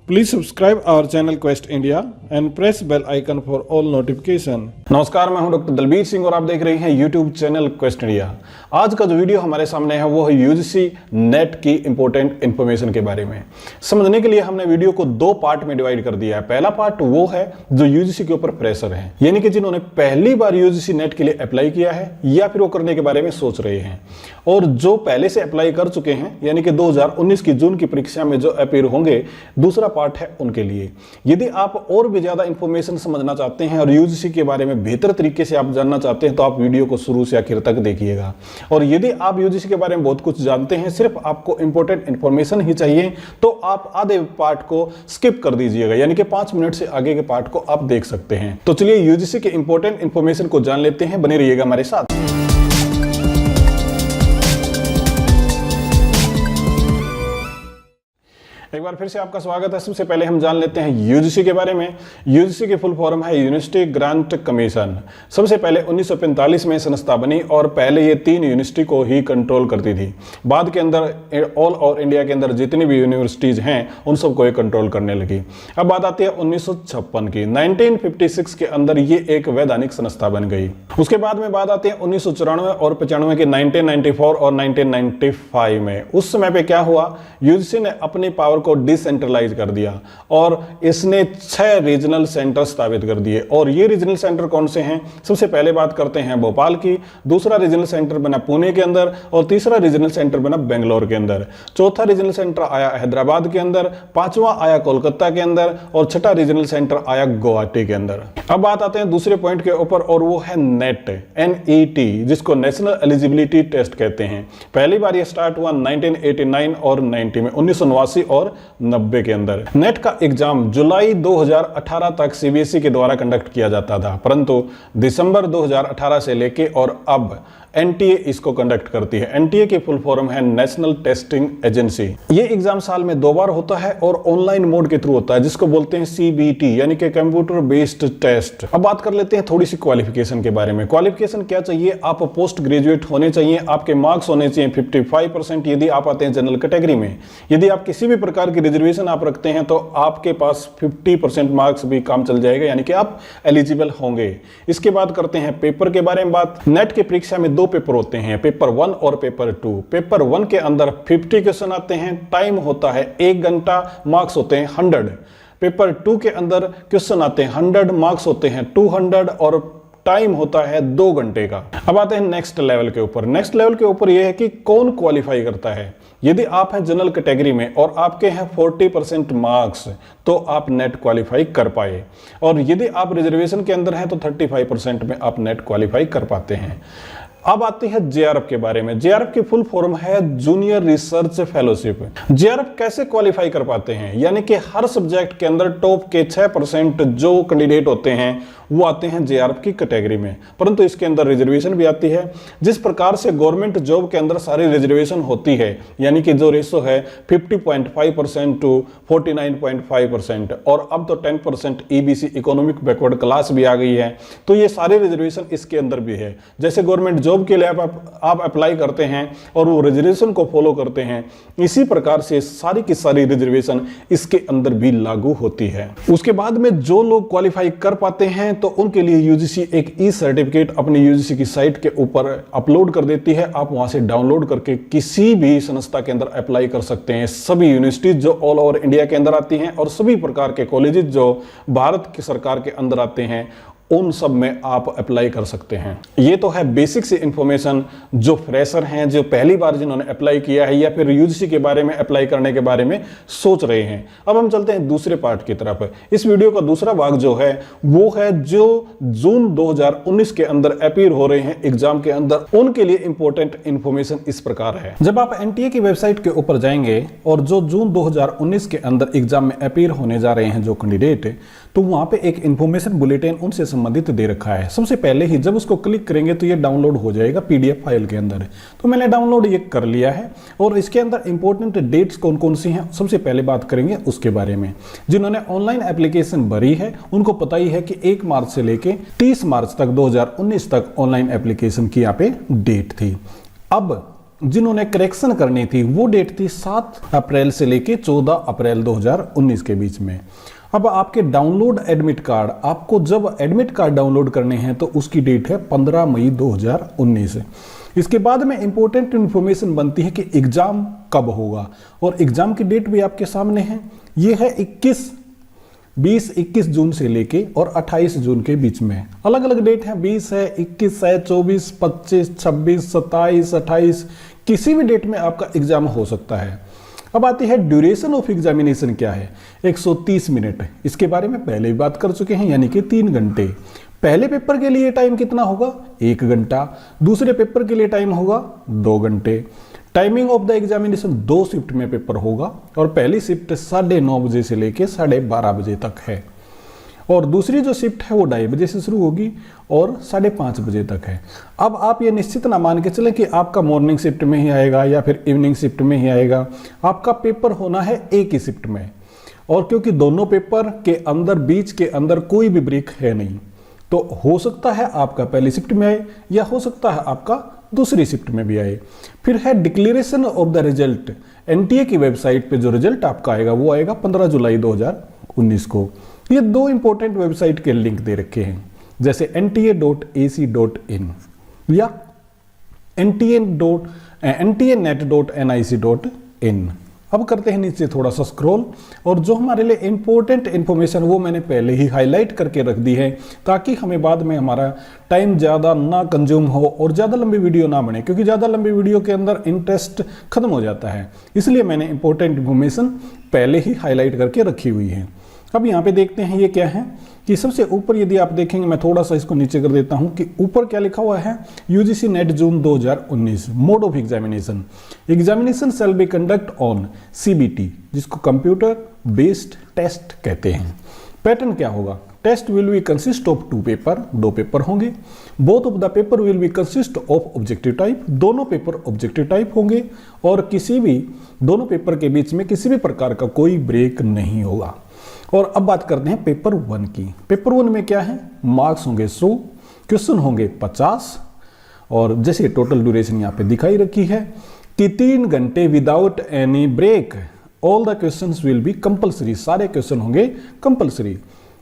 Please subscribe our channel Quest India and press bell icon for all notification। नमस्कार, मैं हूं doctor Dalbir Singh और आप देख रहे हैं YouTube चैनल क्वेस्ट इंडिया। आज का जो वीडियो हमारे सामने है वो है यूजीसी नेट की इंपॉर्टेंट इंफॉर्मेशन के बारे में। समझने के लिए हमने वीडियो को दो पार्ट में डिवाइड कर दिया है। पहला पार्ट वो है जो यूजीसी के ऊपर फ्रेशर है, यानी कि जिन्होंने पहली बार यूजीसी नेट के लिए अप्लाई किया है या फिर वो करने के बारे में सोच रहे हैं, और जो पहले से अप्लाई कर चुके हैं यानी कि 2019 की जून की परीक्षा में जो अपीयर होंगे, दूसरा पार्ट है उनके लिए। यदि आप और भी ज्यादा इंफॉर्मेशन समझना चाहते हैं और यूजीसी के बारे में बेहतर तरीके से आप जानना चाहते हैं तो आप वीडियो को शुरू से आखिर तक देखिएगा। और यदि आप यूजीसी के बारे में बहुत कुछ जानते हैं, सिर्फ आपको इंपॉर्टेंट इंफॉर्मेशन ही चाहिए, तो आप आधे पार्ट को स्किप कर दीजिएगा, यानी कि 5 मिनट से आगे के पार्ट को आप देख सकते हैं। तो चलिए यूजीसी के इंपॉर्टेंट इंफॉर्मेशन को जान लेते हैं, बने रहिएगा हमारे साथ। एक बार फिर से आपका स्वागत है। सबसे पहले हम जान लेते हैं यूजीसी के बारे में। यूजीसी की फुल फॉर्म है यूनिवर्सिटी ग्रांट कमीशन। सबसे पहले 1945 में संस्था बनी और पहले ये 3 यूनिवर्सिटी को ही कंट्रोल करती थी। बाद के अंदर ऑल ओवर इंडिया के अंदर जितनी भी यूनिवर्सिटीज हैं उन सबको ये कंट्रोल करने लगी। अब बात आती है 1956 की। 1956 के अंदर ये एक वैधानिक संस्था बन गई। उसके बाद में बात आती है 1994 और 95 के 1994 और 1995 में। उस समय पे क्या हुआ, यूजीसी ने अपनी पावर को डिसेंट्रलाइज कर दिया और इसने 6 रीजनल सेंटर स्थापित कर दिए। और ये रीजनल सेंटर कौन से हैं? सबसे पहले बात करते हैं भोपाल की, दूसरा रीजनल सेंटर बना पुणे के अंदर और तीसरा रीजनल सेंटर बना बेंगलोर के अंदर। चौथा रीजनल सेंटर आया हैदराबाद के अंदर, पांचवा आया कोलकाता के अंदर और छठा रीजनल सेंटर आया गुवाहाटी के अंदर। अब बात आते हैं दूसरे पॉइंट के ऊपर और वो है नेट, NET, जिसको नेशनल एलिजिबिलिटी टेस्ट कहते हैं। पहली बार ये स्टार्ट हुआ 1989 और 90 में, 1989 और 90 के अंदर। नेट का एग्जाम जुलाई 2018 तक सीबीएसई के द्वारा कंडक्ट किया जाता था, परंतु दिसंबर 2018 से लेके और अब एनटीए इसको कंडक्ट करती है। एनटीए की फुल फॉर्म है नेशनल टेस्टिंग एजेंसी। ये एग्जाम साल में 2 बार होता है और ऑनलाइन मोड के थ्रू होता है, जिसको बोलते हैं सीबीटी, यानी कि कंप्यूटर बेस्ड टेस्ट। अब बात कर लेते हैं थोड़ी सी क्वालिफिकेशन के बारे में। क्वालिफिकेशन क्या चाहिए? आप पोस्ट ग्रेजुएट होने चाहिए, आपके मार्क्स होने चाहिए 55% यदि आप आते हैं जनरल कैटेगरी में। यदि आप किसी भी प्रकार की रिजर्वेशन आप रखते हैं तो आपके पास 50% मार्क्स भी काम चल जाएगा, यानी कि आप एलिजिबल होंगे। इसके बाद करते हैं पेपर के बारे में बात। नेट की परीक्षा में 2 पेपर होते हैं, पेपर 1 और पेपर 2। पेपर 1 के अंदर 50 क्वेश्चन आते हैं, टाइम होता है 1 घंटा, मार्क्स होते हैं 100। पेपर 2 के अंदर क्वेश्चन आते हैं 100, मार्क्स होते हैं 200 और टाइम होता है 2 घंटे का। अब आते हैं नेक्स्ट लेवल के ऊपर। नेक्स्ट लेवल के ऊपर यह है कि कौन क्वालिफाई करता है। यदि आप हैं जनरल कैटेगरी में और आपके हैं 40% मार्क्स तो आप नेट क्वालिफाई कर पाए, और यदि आप रिजर्वेशन के अंदर हैं तो 35% में आप नेट क्वालिफाई कर पाते हैं। अब आती है जेआरएफ के बारे में। जेआरएफ की फुल फॉर्म है जूनियर रिसर्च फेलोशिप। जेआरएफ कैसे क्वालिफाई कर पाते हैं, यानी कि हर सब्जेक्ट के अंदर टॉप के 6% जो कैंडिडेट होते हैं वो आते हैं जेआरएफ की कैटेगरी में, परंतु इसके अंदर रिजर्वेशन भी आती है। जिस प्रकार से गवर्नमेंट जॉब के अंदर सारी रिजर्वेशन होती है, यानी कि जो रेशो है 50.5% टू 49.5%, और अब तो 10% ईबीसी इकोनॉमिक बैकवर्ड क्लास भी आ गई है, तो ये सारे रिजर्वेशन इसके अंदर भी है। जैसे गवर्नमेंट जॉब के लिए आप अप्लाई करते हैं और वो रिजर्वेशन को फॉलो करते हैं, इसी प्रकार से सारी की सारी रिजर्वेशन इसके अंदर भी लागू होती है। उसके बाद में जो लोग क्वालिफाई कर पाते हैं तो उनके लिए यूजीसी एक ई सर्टिफिकेट अपनी यूजीसी की साइट के ऊपर अपलोड कर देती है। आप वहां से डाउनलोड करके किसी भी संस्था के अंदर अप्लाई कर सकते हैं। सभी यूनिवर्सिटीज जो ऑल ओवर इंडिया के अंदर आती हैं और सभी प्रकार के कॉलेजेस जो भारत की सरकार के अंदर आते हैं उन सब में आप अप्लाई कर सकते हैं। ये तो है बेसिक सी इंफॉर्मेशन जो फ्रेशर हैं, जो पहली बार जिन्होंने अप्लाई किया है या फिर यूजीसी के बारे में अप्लाई करने के बारे में सोच रहे हैं। अब हम चलते हैं दूसरे पार्ट की तरफ। इस वीडियो का दूसरा भाग जो है वो है जो जून 2019 के अंदर अपीयर हो रहे हैं एग्जाम के अंदर, उनके लिए इंपॉर्टेंट इंफॉर्मेशन इस प्रकार है। जब आप एनटीए की वेबसाइट के ऊपर जाएंगे और जो जून 2019 के अंदर एग्जाम में अपीयर होने जा रहे हैं जो कैंडिडेट, तो वहां पे एक इंफॉर्मेशन बुलेटिन उनसे संबंधित दे रखा है। सबसे पहले ही जब उसको क्लिक करेंगे तो ये डाउनलोड हो जाएगा पीडीएफ फाइल के अंदर। तो मैंने डाउनलोड ये कर लिया है और इसके अंदर इंपॉर्टेंट डेट्स कौन कौन सी हैं सबसे पहले बात करेंगे उसके बारे में। जिन्होंने ऑनलाइन एप्लीकेशन भरी है उनको पता ही है कि 1 मार्च से लेके 30 मार्च तक 2019 तक ऑनलाइन एप्लीकेशन की यहाँ पे डेट थी। अब जिन्होंने करेक्शन करनी थी वो डेट थी 7 अप्रैल से लेके 14 अप्रैल 2019 के बीच में। अब आपके डाउनलोड एडमिट कार्ड, आपको जब एडमिट कार्ड डाउनलोड करने हैं तो उसकी डेट है 15 मई 2019। इसके बाद में इंपॉर्टेंट इन्फॉर्मेशन बनती है कि एग्जाम कब होगा, और एग्जाम की डेट भी आपके सामने है। ये है 21 जून से लेके और 28 जून के बीच में। अलग अलग डेट है, 20 है, 21 है, 24, 25, 26, 27, 28, किसी भी डेट में आपका एग्जाम हो सकता है। अब आती है ड्यूरेशन ऑफ एग्जामिनेशन क्या है, 130 मिनट। इसके बारे में पहले भी बात कर चुके हैं, यानी कि 3 घंटे। पहले पेपर के लिए टाइम कितना होगा, 1 घंटा। दूसरे पेपर के लिए टाइम होगा 2 घंटे। Timing of the examination 2 shift में पेपर होगा, और पहली शिफ्ट 9:30 बजे से लेके 12:30 बजे तक है, और दूसरी जो शिफ्ट है वो 2:30 बजे से शुरू होगी और 5:30 बजे तक है। अब आप ये निश्चित ना मान के चलें कि आपका मॉर्निंग शिफ्ट में ही आएगा या फिर इवनिंग शिफ्ट में ही आएगा। आपका पेपर होना है एक ही शिफ्ट में, और क्योंकि दोनों पेपर के अंदर बीच के अंदर कोई भी ब्रेक है नहीं, तो हो सकता है आपका पहली शिफ्ट में आए या हो सकता है आपका दूसरी शिफ्ट में भी आए। फिर है declaration of the result. NTA की वेबसाइट पे जो रिजल्ट आपका आएगा वो आएगा 15 जुलाई 2019 को। ये 2 इंपॉर्टेंट वेबसाइट के लिंक दे रखे हैं, जैसे nta.ac.in या ntanet.nic.in। अब करते हैं नीचे थोड़ा सा स्क्रॉल, और जो हमारे लिए इंपॉर्टेंट इंफॉर्मेशन वो मैंने पहले ही हाईलाइट करके रख दी है, ताकि हमें बाद में हमारा टाइम ज़्यादा ना कंज्यूम हो और ज़्यादा लंबी वीडियो ना बने, क्योंकि ज़्यादा लंबी वीडियो के अंदर इंटरेस्ट खत्म हो जाता है। इसलिए मैंने इंपॉर्टेंट इंफॉर्मेशन पहले ही हाईलाइट करके रखी हुई है। अब यहाँ पे देखते हैं ये क्या है, कि सबसे ऊपर यदि आप देखेंगे, मैं थोड़ा सा इसको नीचे कर देता हूँ, कि ऊपर क्या लिखा हुआ है, UGC NET June 2019 mode of examination. Examination shall be conduct on CBT, जिसको कंप्यूटर बेस्ड टेस्ट कहते हैं। पैटर्न क्या होगा, test will be consist of 2 paper, 2 paper होंगे। Both of the paper will be consist of objective type, दोनों paper objective type होंगे, और किसी भी दोनों पेपर के बीच में किसी भी प्रकार का कोई ब्रेक नहीं होगा। और अब बात करते हैं पेपर 1 की। पेपर 1 में क्या है, मार्क्स होंगे 100, क्वेश्चन होंगे 50, और जैसे टोटल ड्यूरेशन यहाँ पे दिखाई रखी है कि 3 घंटे without any break. All the questions will be compulsory, सारे क्वेश्चन होंगे कंपलसरी।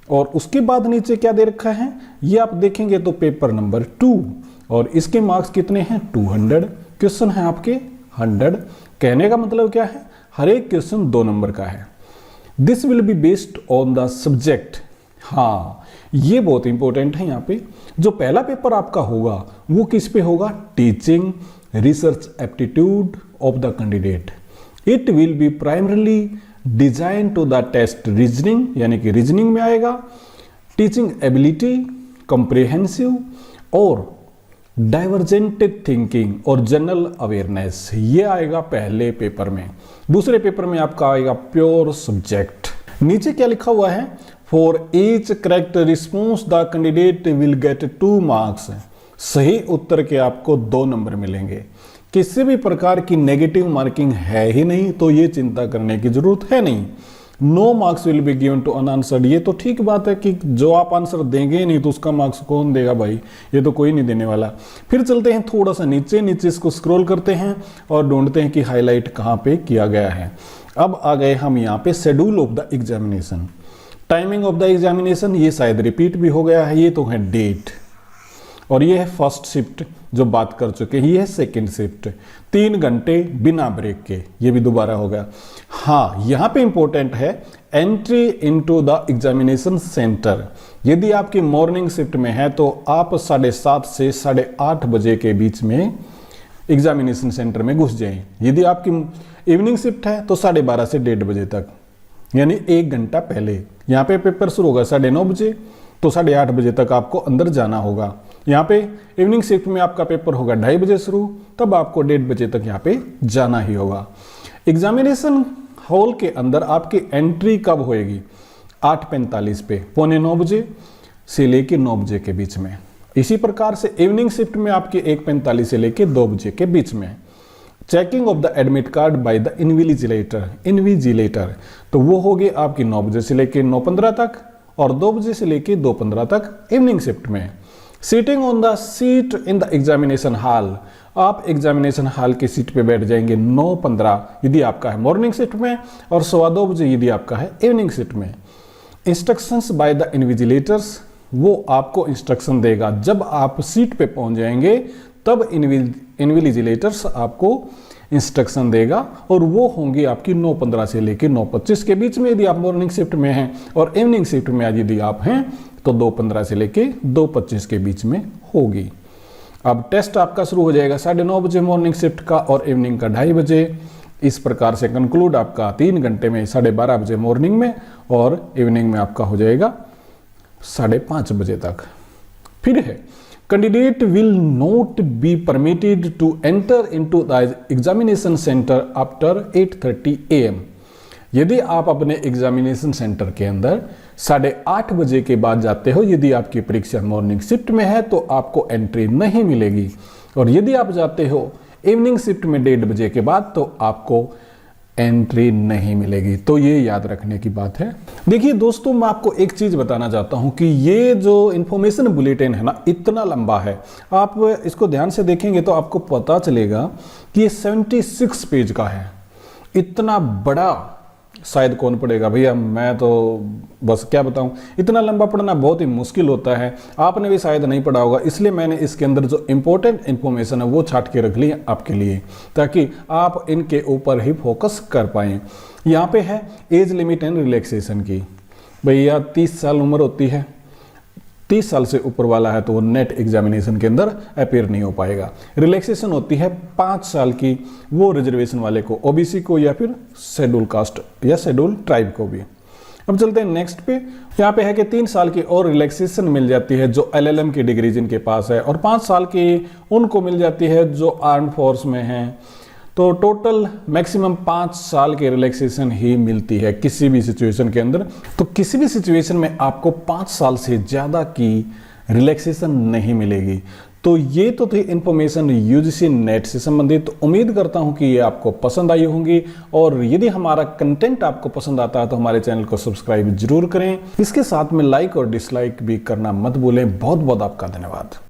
और उसके बाद नीचे क्या दे रखा है, ये आप देखेंगे तो पेपर नंबर 2, और इसके मार्क्स कितने हैं, 200। क्वेश्चन है आपके 100। कहने का मतलब क्या है, हर एक क्वेश्चन 2 नंबर का है। This will be based on the subject. हाँ, ये बहुत इंपॉर्टेंट है। यहाँ पे जो पहला पेपर आपका होगा वो किस पे होगा, teaching research aptitude of the candidate. It will be primarily design to the test reasoning, यानी कि रीजनिंग में आएगा, टीचिंग एबिलिटी, कंप्रिहेंसिव और डाइवर्जेंट थिंकिंग और जनरल अवेयरनेस, ये आएगा पहले पेपर में। दूसरे पेपर में आपका आएगा प्योर सब्जेक्ट। नीचे क्या लिखा हुआ है, for each correct response the candidate will get 2 marks. सही उत्तर के आपको 2 नंबर मिलेंगे। किसी भी प्रकार की नेगेटिव मार्किंग है ही नहीं, तो ये चिंता करने की जरूरत है नहीं। No marks will be given to unanswered. ये तो ठीक बात है कि जो आप आंसर देंगे नहीं तो उसका मार्क्स कौन देगा भाई, ये तो कोई नहीं देने वाला। फिर चलते हैं थोड़ा सा नीचे इसको स्क्रॉल करते हैं और ढूंढते हैं कि हाईलाइट कहाँ पे किया गया है। अब आ गए हम यहाँ पे schedule of the examination, timing of the examination. ये शायद रिपीट भी हो गया है, ये तो है डेट, और ये है फर्स्ट शिफ्ट जो बात कर चुके हैं। ये है सेकेंड शिफ्ट, 3 घंटे बिना ब्रेक के, ये भी दोबारा हो गया। हाँ, यहाँ पे इंपॉर्टेंट है entry into the examination centre. यदि आपकी मॉर्निंग शिफ्ट में है तो आप 7:30 से 8:30 बजे के बीच में एग्जामिनेशन सेंटर में घुस जाएं। यदि आपकी इवनिंग शिफ्ट है तो 12:30 से 1:30 बजे तक, यानी 1 घंटा पहले। यहाँ पे पेपर शुरू होगा 9:30 बजे, तो 8:30 बजे तक आपको अंदर जाना होगा। यहाँ पे इवनिंग शिफ्ट में आपका पेपर होगा 2:30 बजे शुरू, तब आपको 1:30 बजे तक यहाँ पे जाना ही होगा। एग्जामिनेशन हॉल के अंदर आपकी एंट्री कब होएगी, 8:45 पे, 8:45 बजे से लेके 9 बजे के बीच में। इसी प्रकार से इवनिंग शिफ्ट में आपकी 1:45 से लेके 2 बजे के बीच में। Checking of the admit card by the invigilator, तो वो होगी आपकी 9 बजे से लेके 9:15 तक और 2 बजे से लेके 2:15 तक इवनिंग शिफ्ट में। Seating on the seat in the examination hall, आप एग्जामिनेशन हॉल की सीट पे बैठ जाएंगे 9:15 यदि आपका है मॉर्निंग शिफ्ट में और 2:15 बजे यदि आपका है इवनिंग शिफ्ट में। इंस्ट्रक्शंस बाय द इन्विजिलेटर्स, वो आपको इंस्ट्रक्शन देगा। जब आप सीट पे पहुंच जाएंगे तब इन्विजिलेटर्स आपको इंस्ट्रक्शन देगा और वो होंगी आपकी 9:15 से लेकर 9:25 के बीच में यदि आप मॉर्निंग शिफ्ट में हैं, और इवनिंग शिफ्ट में यदि आप हैं तो 2:15 से लेकर 2:25 के बीच में होगी। अब टेस्ट आपका शुरू हो जाएगा 9:30 बजे मॉर्निंग शिफ्ट का और इवनिंग का 2:30 बजे। इस प्रकार से कंक्लूड आपका 3 घंटे में 12:30 बजे मॉर्निंग में और इवनिंग में आपका हो जाएगा 5:30 बजे तक। फिर है candidate will not be permitted to enter into the examination centre after 8:30 AM। यदि आप अपने एग्जामिनेशन सेंटर के अंदर 8:30 बजे के बाद जाते हो, यदि आपकी परीक्षा मॉर्निंग शिफ्ट में है तो आपको एंट्री नहीं मिलेगी, और यदि आप जाते हो इवनिंग शिफ्ट में 1:30 बजे के बाद तो आपको एंट्री नहीं मिलेगी। तो ये याद रखने की बात है। देखिए दोस्तों, मैं आपको एक चीज बताना चाहता हूं कि ये जो इंफॉर्मेशन बुलेटिन है ना, इतना लंबा है। आप इसको ध्यान से देखेंगे तो आपको पता चलेगा कि ये 76 पेज का है। इतना बड़ा शायद कौन पढ़ेगा भैया, मैं तो बस क्या बताऊं, इतना लंबा पढ़ना बहुत ही मुश्किल होता है। आपने भी शायद नहीं पढ़ा होगा, इसलिए मैंने इसके अंदर जो इंपॉर्टेंट इंफॉर्मेशन है वो छाट के रख ली है आपके लिए, ताकि आप इनके ऊपर ही फोकस कर पाएं। यहाँ पे है एज लिमिट एंड रिलैक्सेशन की। भैया 30 साल उम्र होती है, 30 साल से ऊपर वाला है तो वो नेट एग्जामिनेशन के अंदर अपीयर नहीं हो पाएगा। रिलैक्सेशन होती है 5 साल की, वो रिजर्वेशन वाले को, ओबीसी को या फिर शेड्यूल कास्ट या शेड्यूल ट्राइब को भी। अब चलते हैं नेक्स्ट पे। यहाँ पे है कि 3 साल की और रिलैक्सेशन मिल जाती है जो LLM की डिग्री जिनके पास है, और 5 साल की उनको मिल जाती है जो आर्म फोर्स में हैं। तो टोटल मैक्सिमम 5 साल की रिलैक्सेशन ही मिलती है किसी भी सिचुएशन के अंदर। तो किसी भी सिचुएशन में आपको 5 साल से ज़्यादा की रिलैक्सेशन नहीं मिलेगी। तो ये तो थी इंफॉर्मेशन यूजीसी नेट से संबंधित। तो उम्मीद करता हूं कि ये आपको पसंद आई होंगी, और यदि हमारा कंटेंट आपको पसंद आता है तो हमारे चैनल को सब्सक्राइब जरूर करें। इसके साथ में लाइक और डिसलाइक भी करना मत भूलें। बहुत बहुत आपका धन्यवाद।